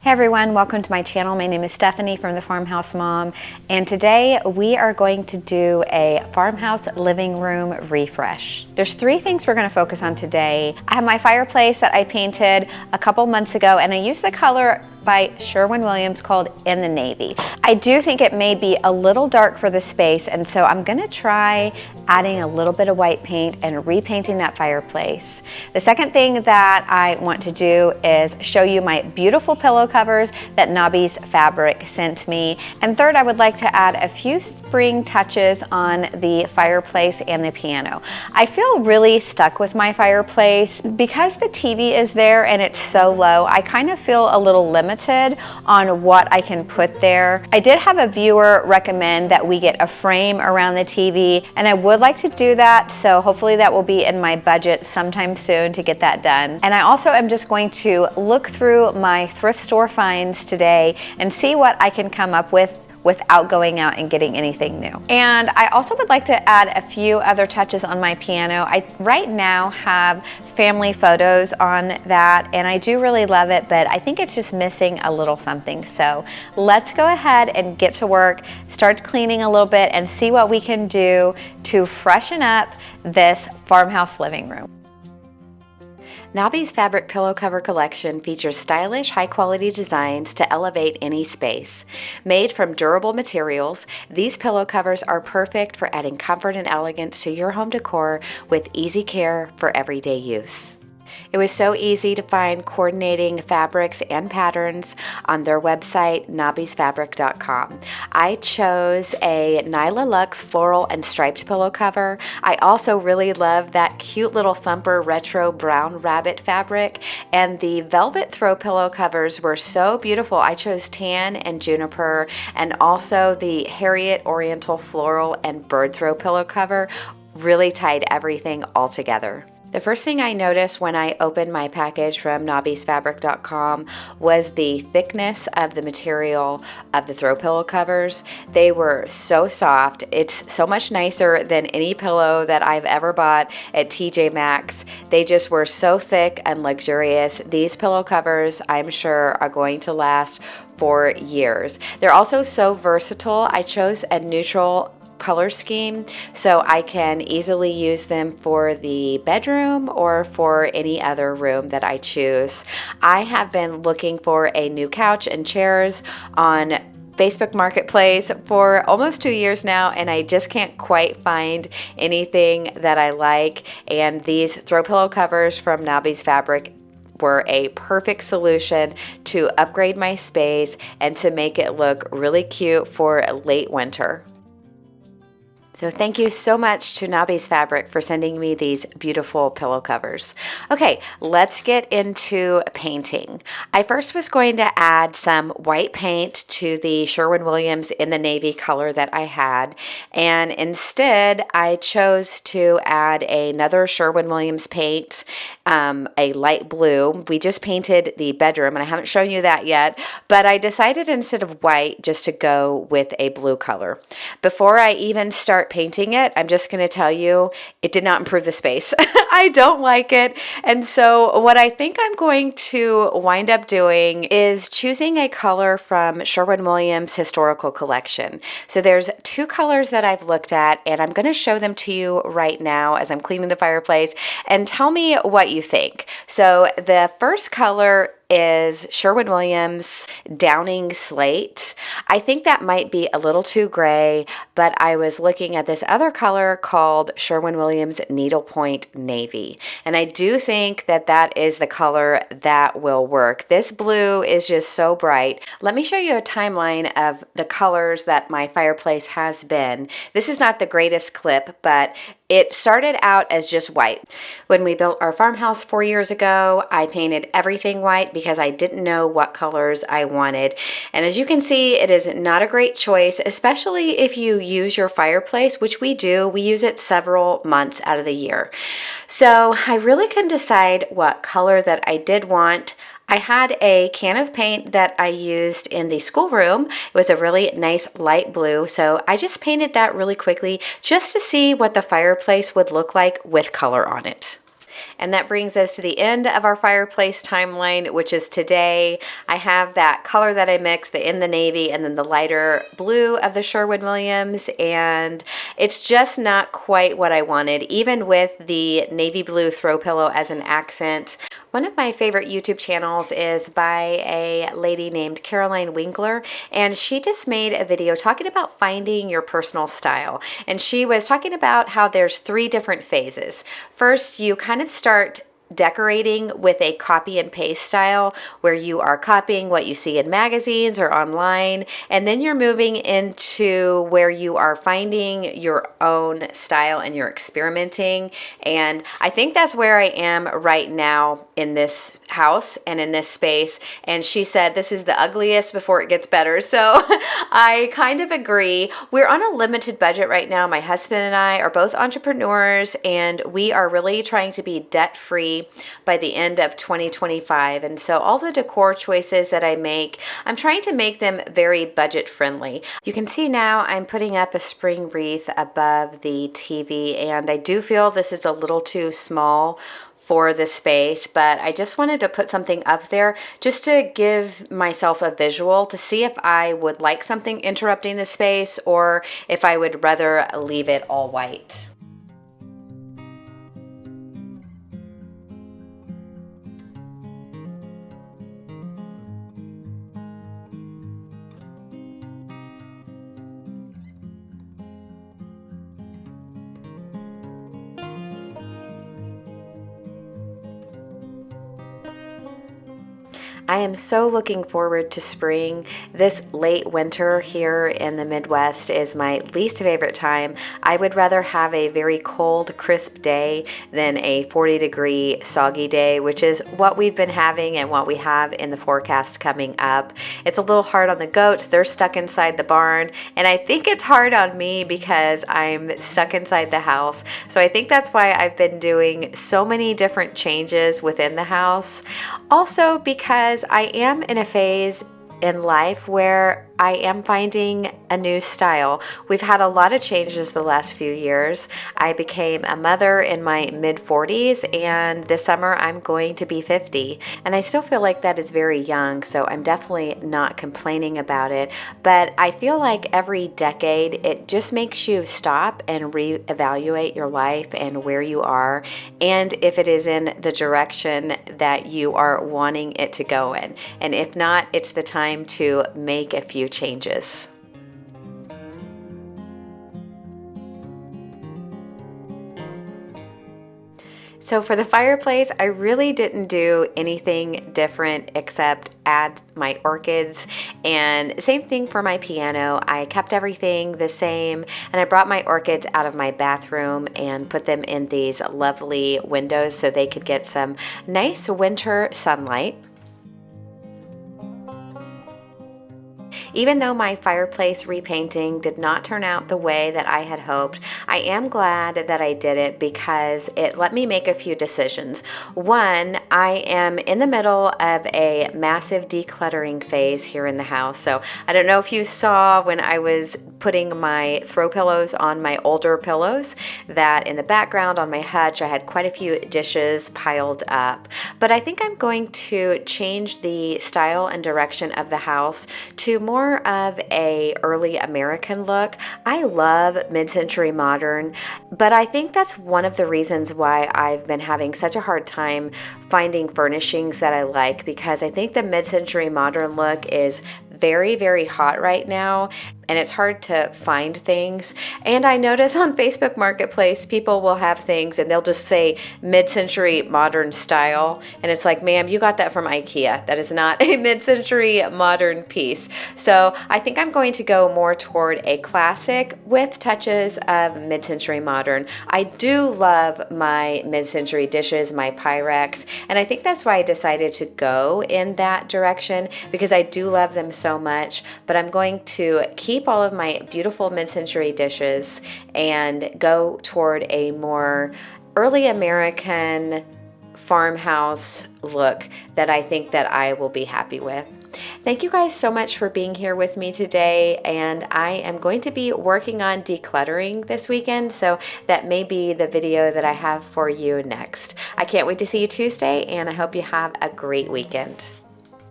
Hey everyone, welcome to my channel. My name is Stephanie from the Farmhouse Mom, and today we are going to do a farmhouse living room refresh. There's three things we're going to focus on today. I have my fireplace that I painted a couple months ago, and I used the color by Sherwin-Williams called In the Navy. I do think it may be a little dark for the space, and so I'm gonna try adding a little bit of white paint and repainting that fireplace. The second thing that I want to do is show you my beautiful pillow covers that Nobby's Fabric sent me. And third, I would like to add a few spring touches on the fireplace and the piano. I feel really stuck with my fireplace. Because the TV is there and it's so low, I kind of feel a little limited on what I can put there. I did have a viewer recommend that we get a frame around the TV, and I would like to do that, so hopefully that will be in my budget sometime soon to get that done. And I also am just going to look through my thrift store finds today and see what I can come up with without going out and getting anything new. And I also would like to add a few other touches on my piano. I right now have family photos on that, and I do really love it, but I think it's just missing a little something. So let's go ahead and get to work, start cleaning a little bit, and see what we can do to freshen up this farmhouse living room. Nobby's Fabric Pillow Cover Collection features stylish, high-quality designs to elevate any space. Made from durable materials, these pillow covers are perfect for adding comfort and elegance to your home decor with easy care for everyday use. It was so easy to find coordinating fabrics and patterns on their website, nobbysfabric.com. I chose a Nyla Luxe floral and striped pillow cover. I also really love that cute little thumper retro brown rabbit fabric, and the velvet throw pillow covers were so beautiful. I chose tan and juniper, and also the Harriet Oriental floral and bird throw pillow cover really tied everything all together. The first thing I noticed when I opened my package from nobbysfabric.com was the thickness of the material of the throw pillow covers. They were so soft. It's so much nicer than any pillow that I've ever bought at TJ Maxx. They just were so thick and luxurious. These pillow covers, I'm sure, are going to last for years. They're also so versatile. I chose a neutral color scheme so I can easily use them for the bedroom or for any other room that I choose. I have been looking for a new couch and chairs on Facebook Marketplace for almost 2 years now, and I just can't quite find anything that I like, and these throw pillow covers from Nobby's Fabric were a perfect solution to upgrade my space and to make it look really cute for late winter. So thank you so much to Nobby's Fabric for sending me these beautiful pillow covers. Okay, let's get into painting. I first was going to add some white paint to the Sherwin-Williams In the Navy color that I had, and instead I chose to add another Sherwin-Williams paint, a light blue. We just painted the bedroom, and I haven't shown you that yet, but I decided instead of white just to go with a blue color. Before I even start painting it, I'm just going to tell you it did not improve the space. I don't like it. And so what I think I'm going to wind up doing is choosing a color from Sherwin-Williams Historical Collection. So there's two colors that I've looked at, and I'm going to show them to you right now as I'm cleaning the fireplace, and tell me what you think. So the first color is Sherwin-Williams Downing Slate. I think that might be a little too gray, but I was looking at this other color called Sherwin-Williams Needlepoint Navy, and I do think that that is the color that will work. This blue is just so bright. Let me show you a timeline of the colors that my fireplace has been. This is not the greatest clip, but it started out as just white. When we built our farmhouse 4 years ago, I painted everything white because I didn't know what colors I wanted. And as you can see, it is not a great choice, especially if you use your fireplace, which we do. We use it several months out of the year. So I really couldn't decide what color that I did want. I had a can of paint that I used in the schoolroom. It was a really nice light blue, so I just painted that really quickly just to see what the fireplace would look like with color on it. And that brings us to the end of our fireplace timeline, which is today. I have that color that I mixed, the in the navy and then the lighter blue of the Sherwin-Williams, and it's just not quite what I wanted, even with the navy blue throw pillow as an accent. One of my favorite YouTube channels is by a lady named Caroline Winkler, and she just made a video talking about finding your personal style. And she was talking about how there's 3 different phases. First, you kind of start decorating with a copy and paste style where you are copying what you see in magazines or online, and then you're moving into where you are finding your own style and you're experimenting. And I think that's where I am right now in this house and in this space. And she said this is the ugliest before it gets better. So I kind of agree. We're on a limited budget right now. My husband and I are both entrepreneurs, and we are really trying to be debt free by the end of 2025. And so all the decor choices that I make, I'm trying to make them very budget friendly. You can see now I'm putting up a spring wreath above the TV, and I do feel this is a little too small for the space, but I just wanted to put something up there just to give myself a visual to see if I would like something interrupting the space or if I would rather leave it all white. I am so looking forward to spring. This late winter here in the Midwest is my least favorite time. I would rather have a very cold, crisp day than a 40-degree soggy day, which is what we've been having and what we have in the forecast coming up. It's a little hard on the goats. They're stuck inside the barn, and I think it's hard on me because I'm stuck inside the house. So I think that's why I've been doing so many different changes within the house. Also because I am in a phase in life where I am finding a new style. We've had a lot of changes the last few years. I became a mother in my mid-40s, and this summer I'm going to be 50. And I still feel like that is very young, so I'm definitely not complaining about it. But I feel like every decade it just makes you stop and reevaluate your life and where you are, and if it is in the direction that you are wanting it to go in. And if not, it's the time to make a few changes. So for the fireplace, I really didn't do anything different except add my orchids, and same thing for my piano. I kept everything the same, and I brought my orchids out of my bathroom and put them in these lovely windows so they could get some nice winter sunlight. Even though my fireplace repainting did not turn out the way that I had hoped, I am glad that I did it because it let me make a few decisions. One, I am in the middle of a massive decluttering phase here in the house. So I don't know if you saw when I was putting my throw pillows on my older pillows that in the background on my hutch I had quite a few dishes piled up. But I think I'm going to change the style and direction of the house to more of a early American look. I love mid-century modern, but I think that's one of the reasons why I've been having such a hard time finding furnishings that I like, because I think the mid-century modern look is very, very hot right now, and it's hard to find things. And I notice on Facebook Marketplace, people will have things and they'll just say mid-century modern style. And it's like, ma'am, you got that from IKEA. That is not a mid-century modern piece. So I think I'm going to go more toward a classic with touches of mid-century modern. I do love my mid-century dishes, my Pyrex, and I think that's why I decided to go in that direction, because I do love them so much. But I'm going to keep all of my beautiful mid-century dishes and go toward a more early American farmhouse look that I think that I will be happy with. Thank you guys so much for being here with me today, and I am going to be working on decluttering this weekend, so that may be the video that I have for you next. I can't wait to see you Tuesday, and I hope you have a great weekend.